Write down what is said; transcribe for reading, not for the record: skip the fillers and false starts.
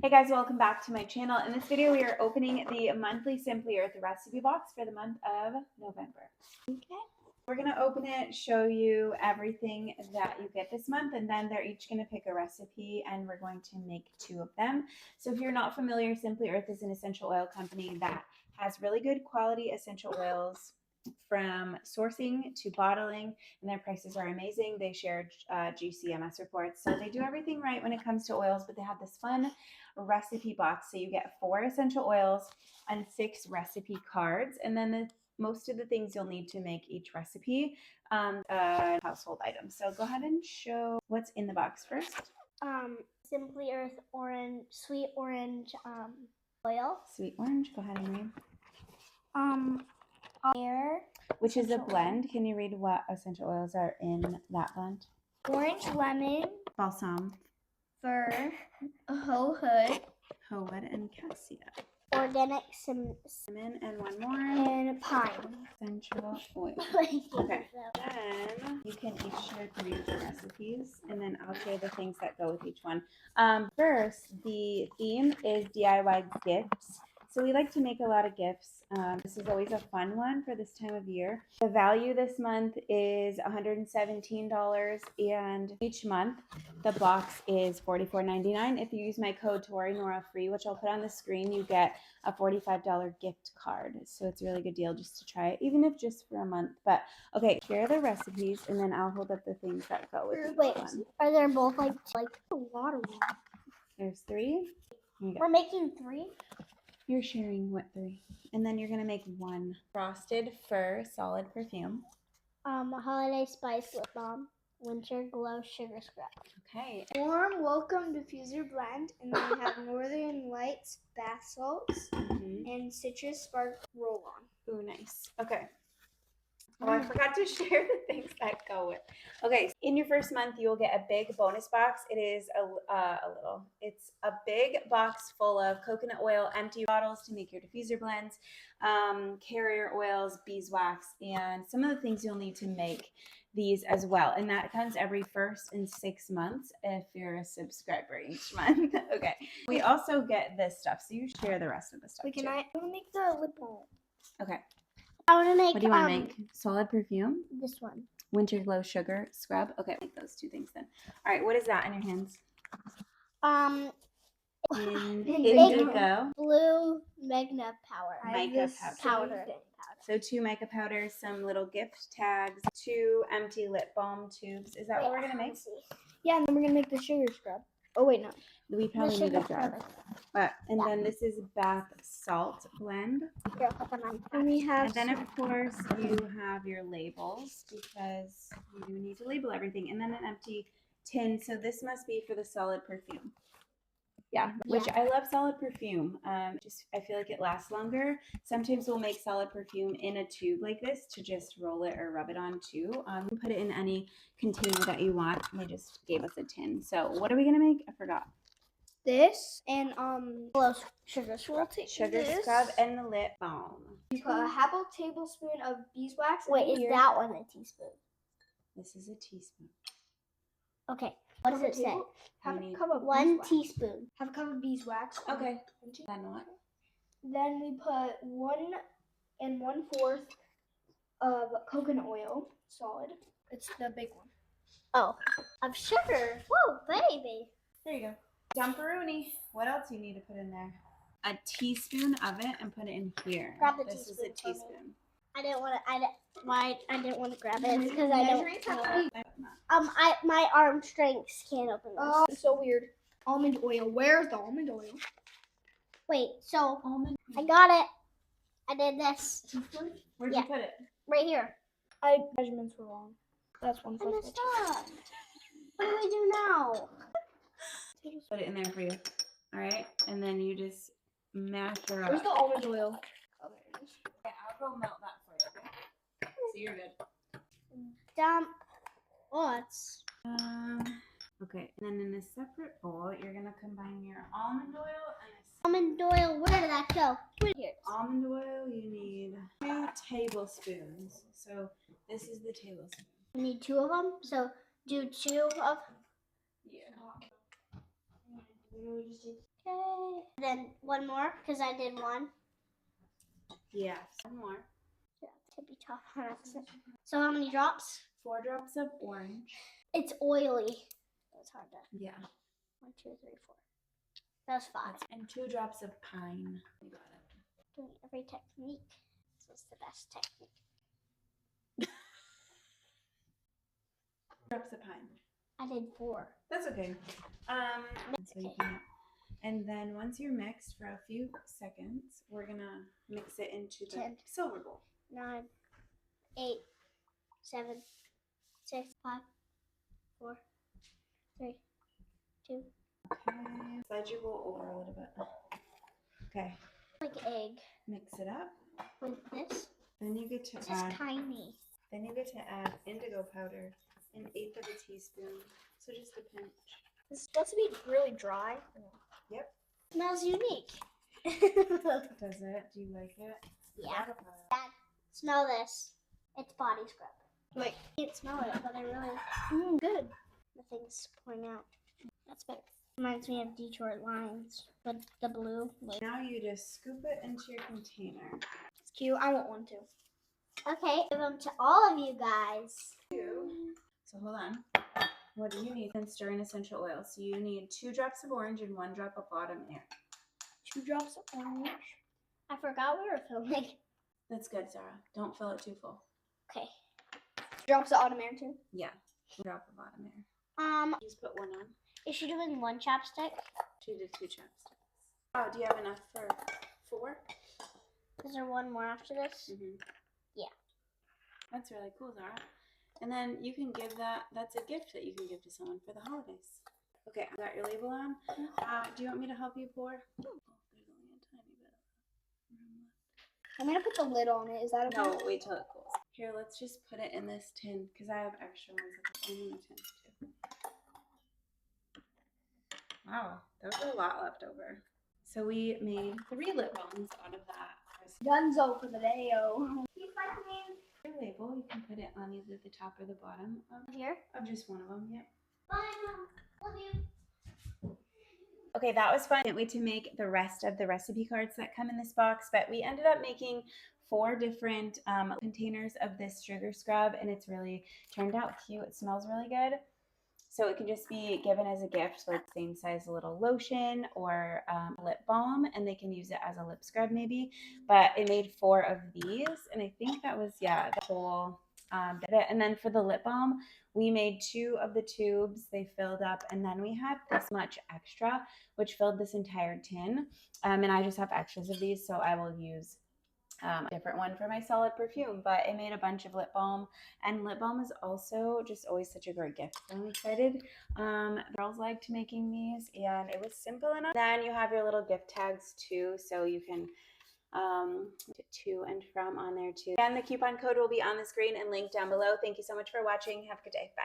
Hey guys, welcome back to my channel. In this video, we are opening the monthly Simply Earth recipe box for the month of November. Okay. We're going to open it, show you everything that you get this month, and then they're each going to pick a recipe, and we're going to make 2 of them. So if you're not familiar, Simply Earth is an essential oil company that has really good quality essential oils from sourcing to bottling, and their prices are amazing. They share GCMS reports, so they do everything right when it comes to oils, but they have this fun recipe box. So you get 4 essential oils and 6 recipe cards, and then most of the things you'll need to make each recipe, household items. So go ahead and show what's in the box first. Simply Earth orange, sweet orange oil. Sweet orange. Go ahead and read. Air. Which is a blend. Can you read what essential oils are in that blend? Orange, lemon, Balsam, fir, hood, and cassia. organic Cinnamon and one more. and pine. Essential oil. Okay. Then you can each share 3 of the recipes, and then I'll share the things that go with each one. First, the theme is DIY gifts. So we like to make a lot of gifts. This is always a fun one for this time of year. The value this month is $117, and each month the box is $44.99. If you use my code Torey, Noora free, which I'll put on the screen, you get a $45 gift card. So it's a really good deal just to try it, even if just for a month. But okay, here are the recipes, and then I'll hold up the things that go with each one. Are there both like a lot of them? There's 3. We're making 3? You're sharing what 3? And then you're going to make 1 frosted fir solid perfume. Holiday spice lip balm, winter glow sugar scrub. Okay. Warm welcome diffuser blend, and then we have Northern Lights bath salts and citrus spark roll-on. Ooh, nice. Okay. Oh, I forgot to share the things that go with. Okay, so in your first month, you'll get a big bonus box. It is it's a big box full of coconut oil, empty bottles to make your diffuser blends, carrier oils, beeswax, and some of the things you'll need to make these as well. And that comes every 1st and 6 months if you're a subscriber each month. Okay. We also get this stuff, so you share the rest of the stuff. Wait, I want to make the lip balm. Okay. I want to make. What do you want to make? Solid perfume? This one. Winter glow sugar scrub. Okay, make those 2 things then. All right, what is that in your hands? Indigo. Blue mica powder. So 2 mica powders, some little gift tags, 2 empty lip balm tubes. Is that what we're gonna make? Yeah, and then we're gonna make the sugar scrub. Oh wait, no. We probably need a jar. Then this is bath salt blend. And then of course you have your labels, because you do need to label everything. And then an empty tin. So this must be for the solid perfume. Yeah, which I love solid perfume. I feel like it lasts longer. Sometimes we'll make solid perfume in a tube like this to just roll it or rub it on too. You can put it in any container that you want. They just gave us a tin. So what are we gonna make? I forgot. This and sugar scrub. Scrub and the lip balm. You put a half a tablespoon of beeswax. Wait, is that one a teaspoon? This is a teaspoon. Okay. What does it say? Have a cup of 1 teaspoon. Have a cup of beeswax. Okay. Then what? Then we put 1 1/4 of coconut oil, solid. It's the big one. Oh, of sugar. Whoa, baby. There you go. Dumperoonie. What else do you need to put in there? A teaspoon of it, and put it in here. Grab the This teaspoon. Is a teaspoon. I didn't want to grab it because I don't. My arm strength can't open this. Oh, so weird. Almond oil. Where's the almond oil? Wait, so Almond. I got it. I did this. Where'd you put it? Right here. Measurements were wrong. That's one. I messed up. What do we do now? Put it in there for you. All right, and then you just mash her up. Where's the almond oil? Oh, there it is. Okay, I'll go melt that for you. Okay. So you're good. Dump. Lots. Okay, and then in a separate bowl, you're gonna combine your almond oil and Almond oil. Where did that go? Here. Almond oil. You need 2 tablespoons. So this is the tablespoon. We need 2 of them. So do 2 of. Yeah. Okay. Then one more, because I did one. Yes. One more. Yeah, it's gonna be tough on accident. So how many drops? 4 drops of orange. It's oily. That's hard to. Yeah. 1, 2, 3, 4. That's 5. And 2 drops of pine. You got it. Doing every technique. This is the best technique. Drops of pine. I did 4. That's okay. So you can, and then once you're mixed for a few seconds, we're gonna mix it into the 10. silver bowl. 9, 8, 7, 6, 5, 4, 3, 2. Okay. Slide your bowl over a little bit. Okay. Like egg. Mix it up. With this. Then you get to This add. is tiny. Then you get to add indigo powder, 1/8 of a teaspoon. So just a pinch. This is supposed to be really dry. Yep. Smells unique. Does it? Do you like it? Yeah. Dad, smell this. It's body scrub. Like, I can't smell it, but I really good. The thing's pouring out. That's better. Reminds me of Detroit Lions with the blue. Like. Now you just scoop it into your container. it's cute. I want one too. Okay, give them to all of you guys. So hold on. What do you need? And stir in essential oil. So you need 2 drops of orange and 1 drop of autumn air. 2 drops of orange. I forgot we were filming. That's good, Sarah. Don't fill it too full. Okay. Drops of autumn air too. Yeah. 1 drop of autumn air. Just put 1 on. Is she doing 1 chapstick? 2 to 2 chopsticks. Oh, do you have enough for 4? Is there 1 more after this? Mm-hmm. Yeah. That's really cool, Zara. And then you can give that's a gift that you can give to someone for the holidays. Okay, I got your label on. Do you want me to help you pour? Oh, there's only a tiny bit of room left. I'm gonna put the lid on it. Is that okay? No, wait till it cools. Here, let's just put it in this tin because I have extra ones at the in the tin too. Wow, there was a lot left over. So we made 3 lip balms out of that. Dunzo for the day-o. Your label, you can put it on either the top or the bottom Here? of just one of them. Yep. Bye, Mom. Love you. Okay, that was fun. Can't wait to make the rest of the recipe cards that come in this box, but we ended up making 4 different containers of this sugar scrub, and it's really turned out cute. It smells really good. So it can just be given as a gift, like same size little lotion or lip balm, and they can use it as a lip scrub maybe. But it made 4 of these, and I think that was, yeah, the whole bit of it. And then for the lip balm, we made 2 of the tubes. They filled up, and then we had this much extra, which filled this entire tin. And I just have extras of these, so I will use a different one for my solid perfume, but it made a bunch of lip balm, and lip balm is also just always such a great gift. I'm excited. Girls liked making these, and it was simple enough. Then you have your little gift tags too, so you can to and from on there too. And the coupon code will be on the screen and linked down below. Thank you so much for watching. Have a good day. Bye.